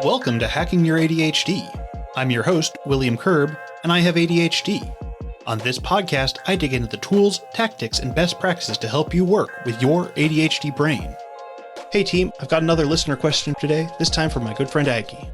Welcome to Hacking Your ADHD. I'm your host, William Kerb, and I have ADHD. On this podcast, I dig into the tools, tactics, and best practices to help you work with your ADHD brain. Hey team, I've got another listener question today, this time from my good friend Aggie.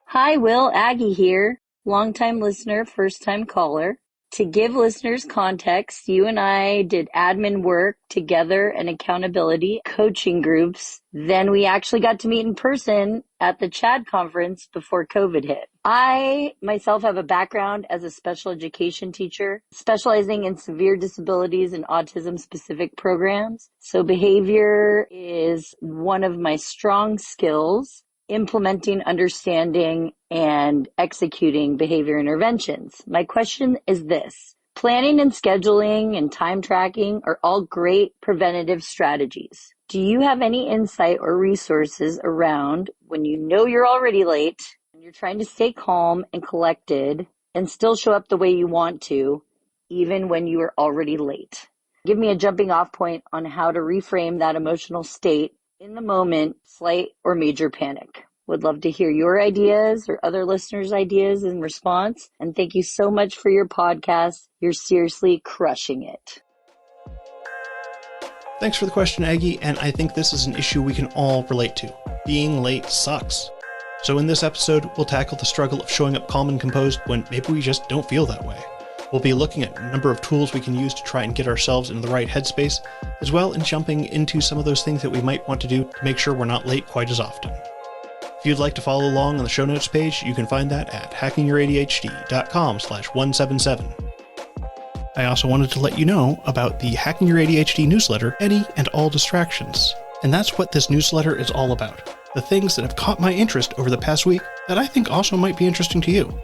Hi, Will. Aggie here. Longtime listener, first-time caller. To give listeners context, you and I did admin work together and accountability coaching groups. Then we actually got to meet in person at the CHAD conference before COVID hit. I myself have a background as a special education teacher, specializing in severe disabilities and autism-specific programs. So behavior is one of my strong skills. Implementing, understanding, and executing behavior interventions. My question is this: planning and scheduling and time tracking are all great preventative strategies. Do you have any insight or resources around when you know you're already late and you're trying to stay calm and collected and still show up the way you want to, even when you are already late? Give me a jumping off point on how to reframe that emotional state in the moment, slight or major panic. Would love to hear your ideas or other listeners' ideas in response. And thank you so much for your podcast. You're seriously crushing it. Thanks for the question, Aggie, and I think this is an issue we can all relate to. Being late sucks. So in this episode, we'll tackle the struggle of showing up calm and composed when maybe we just don't feel that way. We'll be looking at a number of tools we can use to try and get ourselves into the right headspace, as well as jumping into some of those things that we might want to do to make sure we're not late quite as often. If you'd like to follow along on the show notes page, you can find that at hackingYourADHD.com/177. I also wanted to let you know about the Hacking Your ADHD newsletter, Any and All Distractions. And that's what this newsletter is all about. The things that have caught my interest over the past week that I think also might be interesting to you.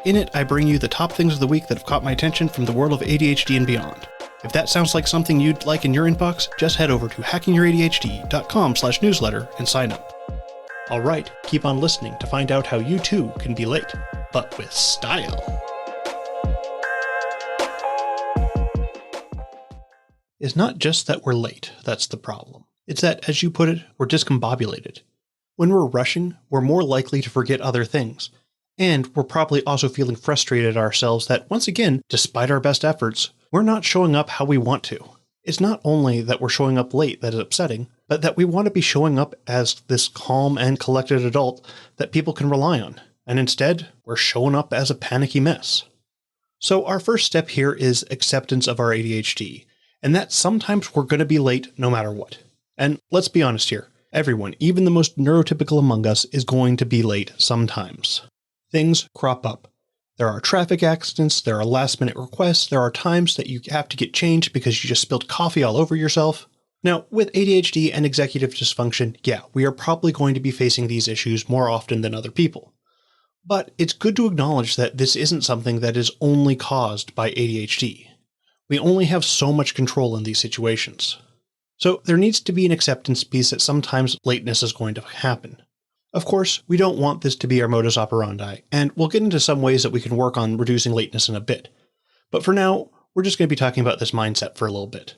In it, I bring you the top things of the week that have caught my attention from the world of ADHD and beyond. If that sounds like something you'd like in your inbox, just head over to hackingYourADHD.com/newsletter and sign up. Alright, keep on listening to find out how you too can be late, but with style. It's not just that we're late that's the problem. It's that, as you put it, we're discombobulated. When we're rushing, we're more likely to forget other things. And we're probably also feeling frustrated at ourselves that, once again, despite our best efforts, we're not showing up how we want to. It's not only that we're showing up late that is upsetting, but that we want to be showing up as this calm and collected adult that people can rely on. And instead, we're showing up as a panicky mess. So our first step here is acceptance of our ADHD, and that sometimes we're going to be late no matter what. And let's be honest here, everyone, even the most neurotypical among us, is going to be late sometimes. Things crop up. There are traffic accidents, there are last-minute requests, there are times that you have to get changed because you just spilled coffee all over yourself. Now, with ADHD and executive dysfunction, yeah, we are probably going to be facing these issues more often than other people. But it's good to acknowledge that this isn't something that is only caused by ADHD. We only have so much control in these situations. So there needs to be an acceptance piece that sometimes lateness is going to happen. Of course, we don't want this to be our modus operandi, and we'll get into some ways that we can work on reducing lateness in a bit. But for now, we're just going to be talking about this mindset for a little bit.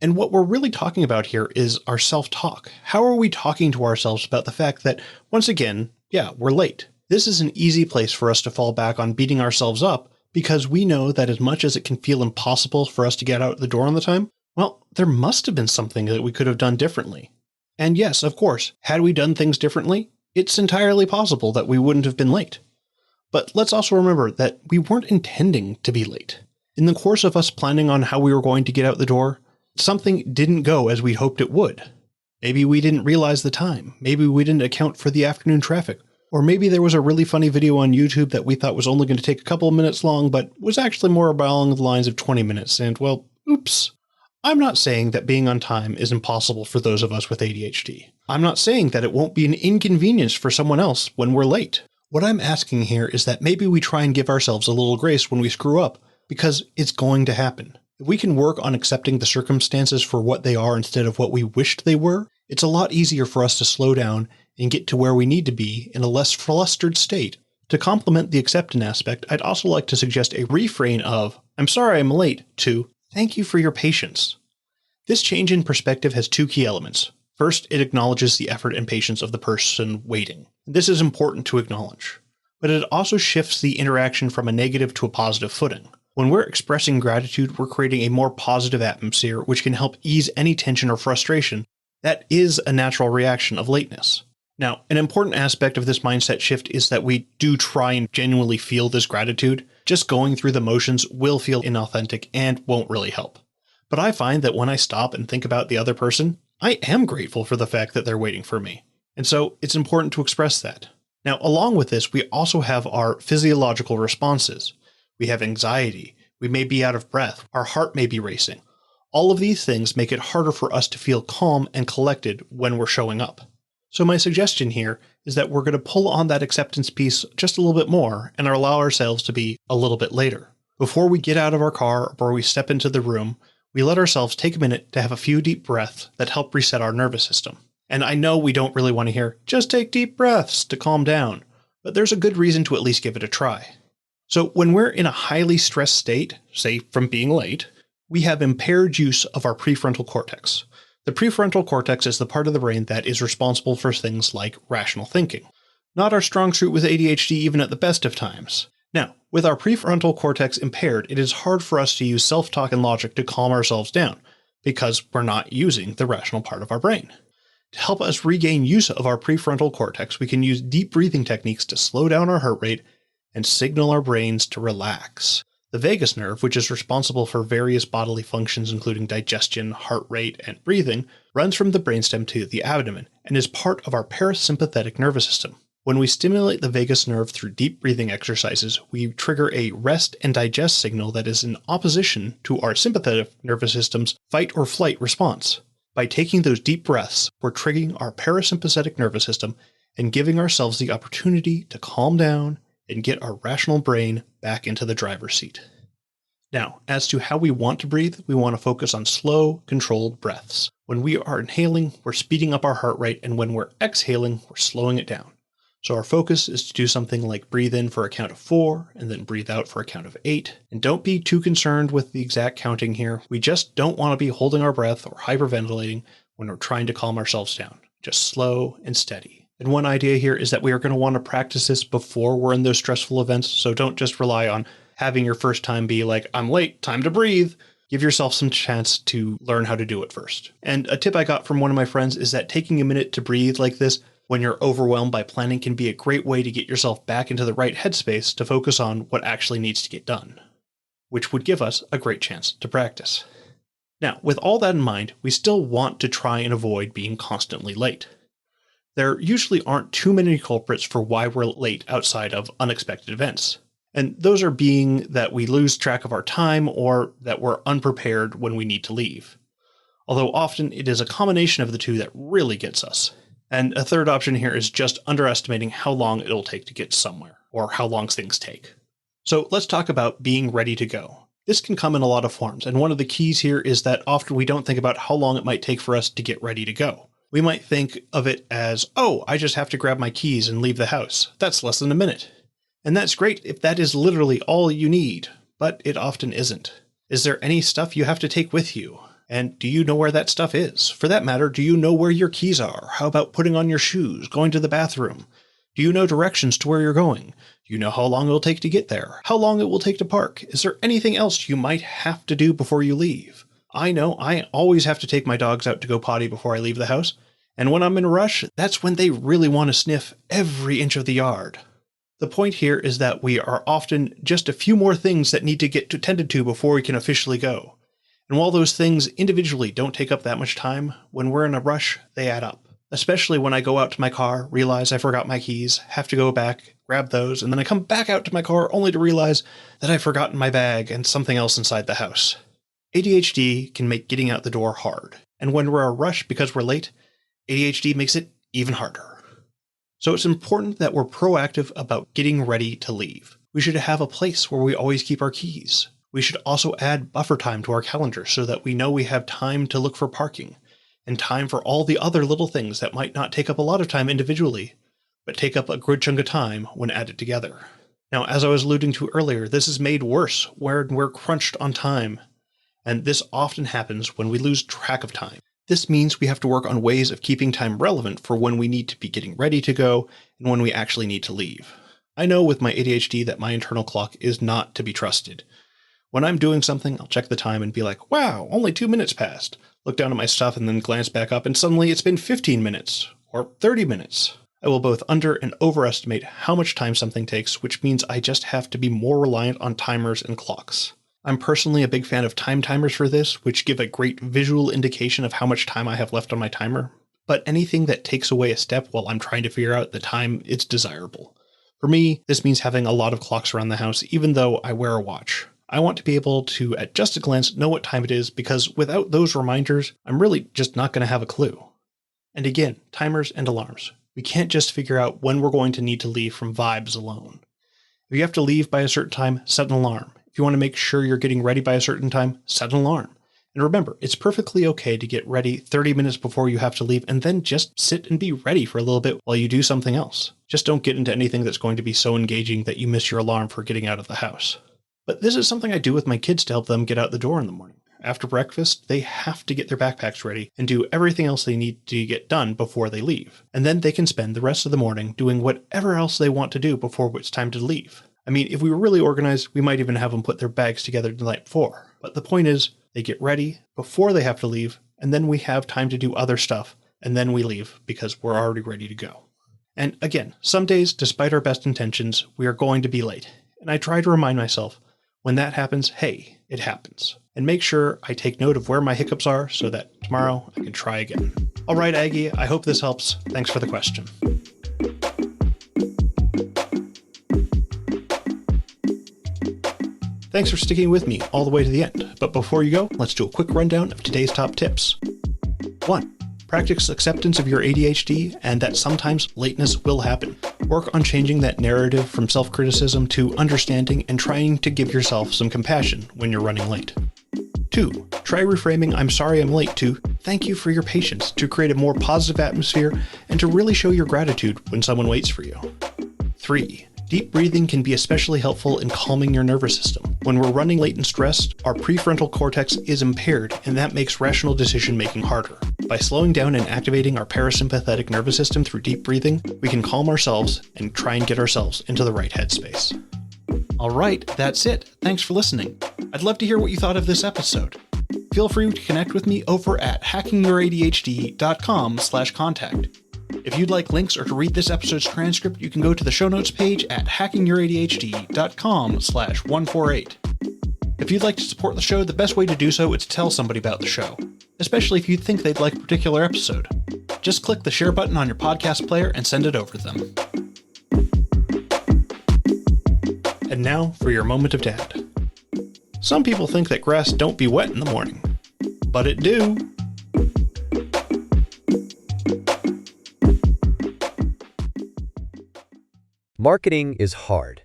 And what we're really talking about here is our self-talk. How are we talking to ourselves about the fact that, once again, yeah, we're late? This is an easy place for us to fall back on beating ourselves up because we know that as much as it can feel impossible for us to get out the door on the time, well, there must have been something that we could have done differently. And yes, of course, had we done things differently, it's entirely possible that we wouldn't have been late. But let's also remember that we weren't intending to be late. In the course of us planning on how we were going to get out the door, something didn't go as we hoped it would. Maybe we didn't realize the time. Maybe we didn't account for the afternoon traffic. Or maybe there was a really funny video on YouTube that we thought was only going to take a couple of minutes long, but was actually more along the lines of 20 minutes. And well, oops. I'm not saying that being on time is impossible for those of us with ADHD. I'm not saying that it won't be an inconvenience for someone else when we're late. What I'm asking here is that maybe we try and give ourselves a little grace when we screw up, because it's going to happen. If we can work on accepting the circumstances for what they are instead of what we wished they were, it's a lot easier for us to slow down and get to where we need to be in a less flustered state. To complement the acceptance aspect, I'd also like to suggest a reframe of, "I'm sorry I'm late," to, "Thank you for your patience." This change in perspective has two key elements. First, it acknowledges the effort and patience of the person waiting. This is important to acknowledge. But it also shifts the interaction from a negative to a positive footing. When we're expressing gratitude, we're creating a more positive atmosphere which can help ease any tension or frustration that is a natural reaction of lateness. Now, an important aspect of this mindset shift is that we do try and genuinely feel this gratitude. Just going through the motions will feel inauthentic and won't really help. But I find that when I stop and think about the other person, I am grateful for the fact that they're waiting for me. And so it's important to express that. Now, along with this, we also have our physiological responses. We have anxiety. We may be out of breath. Our heart may be racing. All of these things make it harder for us to feel calm and collected when we're showing up. So my suggestion here is that we're going to pull on that acceptance piece just a little bit more and allow ourselves to be a little bit later. Before we get out of our car or we step into the room, we let ourselves take a minute to have a few deep breaths that help reset our nervous system. And I know we don't really want to hear, just take deep breaths to calm down, but there's a good reason to at least give it a try. So when we're in a highly stressed state, say from being late, we have impaired use of our prefrontal cortex. The prefrontal cortex is the part of the brain that is responsible for things like rational thinking. Not our strong suit with ADHD even at the best of times. Now, with our prefrontal cortex impaired, it is hard for us to use self-talk and logic to calm ourselves down because we're not using the rational part of our brain. To help us regain use of our prefrontal cortex, we can use deep breathing techniques to slow down our heart rate and signal our brains to relax. The vagus nerve, which is responsible for various bodily functions including digestion, heart rate, and breathing, runs from the brainstem to the abdomen and is part of our parasympathetic nervous system. When we stimulate the vagus nerve through deep breathing exercises, we trigger a rest and digest signal that is in opposition to our sympathetic nervous system's fight or flight response. By taking those deep breaths, we're triggering our parasympathetic nervous system and giving ourselves the opportunity to calm down and get our rational brain back into the driver's seat. Now, as to how we want to breathe, we want to focus on slow, controlled breaths. When we are inhaling, we're speeding up our heart rate, and when we're exhaling, we're slowing it down. So our focus is to do something like breathe in for a count of 4, and then breathe out for a count of 8. And don't be too concerned with the exact counting here. We just don't want to be holding our breath or hyperventilating when we're trying to calm ourselves down. Just slow and steady. And one idea here is that we are going to want to practice this before we're in those stressful events, so don't just rely on having your first time be like, I'm late, time to breathe. Give yourself some chance to learn how to do it first. And a tip I got from one of my friends is that taking a minute to breathe like this when you're overwhelmed by planning can be a great way to get yourself back into the right headspace to focus on what actually needs to get done, which would give us a great chance to practice. Now, with all that in mind, we still want to try and avoid being constantly late. There usually aren't too many culprits for why we're late outside of unexpected events. And those are being that we lose track of our time or that we're unprepared when we need to leave. Although often it is a combination of the two that really gets us. And a third option here is just underestimating how long it'll take to get somewhere or how long things take. So let's talk about being ready to go. This can come in a lot of forms. And one of the keys here is that often we don't think about how long it might take for us to get ready to go. We might think of it as, oh, I just have to grab my keys and leave the house. That's less than a minute. And that's great if that is literally all you need, but it often isn't. Is there any stuff you have to take with you? And do you know where that stuff is? For that matter, do you know where your keys are? How about putting on your shoes, going to the bathroom? Do you know directions to where you're going? Do you know how long it will take to get there? How long it will take to park? Is there anything else you might have to do before you leave? I know I always have to take my dogs out to go potty before I leave the house. And when I'm in a rush, that's when they really want to sniff every inch of the yard. The point here is that we are often just a few more things that need to get tended to before we can officially go. And while those things individually don't take up that much time, when we're in a rush, they add up. Especially when I go out to my car, realize I forgot my keys, have to go back, grab those, and then I come back out to my car only to realize that I've forgotten my bag and something else inside the house. ADHD can make getting out the door hard. And when we're in a rush because we're late, ADHD makes it even harder. So it's important that we're proactive about getting ready to leave. We should have a place where we always keep our keys. We should also add buffer time to our calendar so that we know we have time to look for parking and time for all the other little things that might not take up a lot of time individually, but take up a good chunk of time when added together. Now, as I was alluding to earlier, this is made worse when we're crunched on time. And this often happens when we lose track of time. This means we have to work on ways of keeping time relevant for when we need to be getting ready to go and when we actually need to leave. I know with my ADHD that my internal clock is not to be trusted. When I'm doing something, I'll check the time and be like, wow, only 2 minutes passed. Look down at my stuff and then glance back up and suddenly it's been 15 minutes or 30 minutes. I will both under and overestimate how much time something takes, which means I just have to be more reliant on timers and clocks. I'm personally a big fan of time timers for this, which give a great visual indication of how much time I have left on my timer. But anything that takes away a step while I'm trying to figure out the time, it's desirable. For me, this means having a lot of clocks around the house, even though I wear a watch. I want to be able to, at just a glance, know what time it is, because without those reminders, I'm really just not going to have a clue. And again, timers and alarms. We can't just figure out when we're going to need to leave from vibes alone. If you have to leave by a certain time, set an alarm. If you want to make sure you're getting ready by a certain time, set an alarm. And remember, it's perfectly okay to get ready 30 minutes before you have to leave and then just sit and be ready for a little bit while you do something else. Just don't get into anything that's going to be so engaging that you miss your alarm for getting out of the house. But this is something I do with my kids to help them get out the door in the morning. After breakfast, they have to get their backpacks ready and do everything else they need to get done before they leave. And then they can spend the rest of the morning doing whatever else they want to do before it's time to leave. I mean, if we were really organized, we might even have them put their bags together the night before. But the point is, they get ready before they have to leave, and then we have time to do other stuff, and then we leave because we're already ready to go. And again, some days, despite our best intentions, we are going to be late. And I try to remind myself, when that happens, hey, it happens. And make sure I take note of where my hiccups are so that tomorrow I can try again. All right, Aggie, I hope this helps. Thanks for the question. Thanks for sticking with me all the way to the end. But before you go, let's do a quick rundown of today's top tips. 1. Practice acceptance of your ADHD and that sometimes lateness will happen. Work on changing that narrative from self-criticism to understanding and trying to give yourself some compassion when you're running late. 2. Try reframing "I'm sorry I'm late" to "thank you for your patience" to create a more positive atmosphere and to really show your gratitude when someone waits for you. 3. Deep breathing can be especially helpful in calming your nervous system. When we're running late and stressed, our prefrontal cortex is impaired, and that makes rational decision-making harder. By slowing down and activating our parasympathetic nervous system through deep breathing, we can calm ourselves and try and get ourselves into the right headspace. All right, that's it. Thanks for listening. I'd love to hear what you thought of this episode. Feel free to connect with me over at hackingYourADHD.com/contact. If you'd like links or to read this episode's transcript, you can go to the show notes page at hackingYourADHD.com/148. If you'd like to support the show, the best way to do so is to tell somebody about the show, especially if you think they'd like a particular episode. Just click the share button on your podcast player and send it over to them. And now for your moment of dad. Some people think that grass don't be wet in the morning, but it do. Marketing is hard.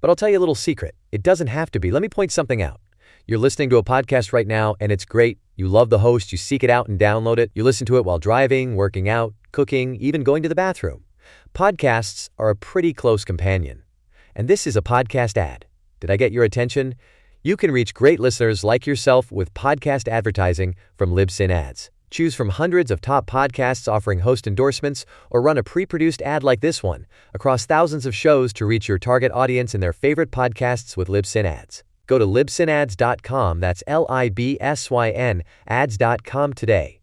But I'll tell you a little secret. It doesn't have to be. Let me point something out. You're listening to a podcast right now, and it's great. You love the host. You seek it out and download it. You listen to it while driving, working out, cooking, even going to the bathroom. Podcasts are a pretty close companion. And this is a podcast ad. Did I get your attention? You can reach great listeners like yourself with podcast advertising from Libsyn Ads. Choose from hundreds of top podcasts offering host endorsements, or run a pre-produced ad like this one across thousands of shows to reach your target audience in their favorite podcasts with Libsyn Ads. Go to libsynads.com, that's LIBSYN, ads.com today.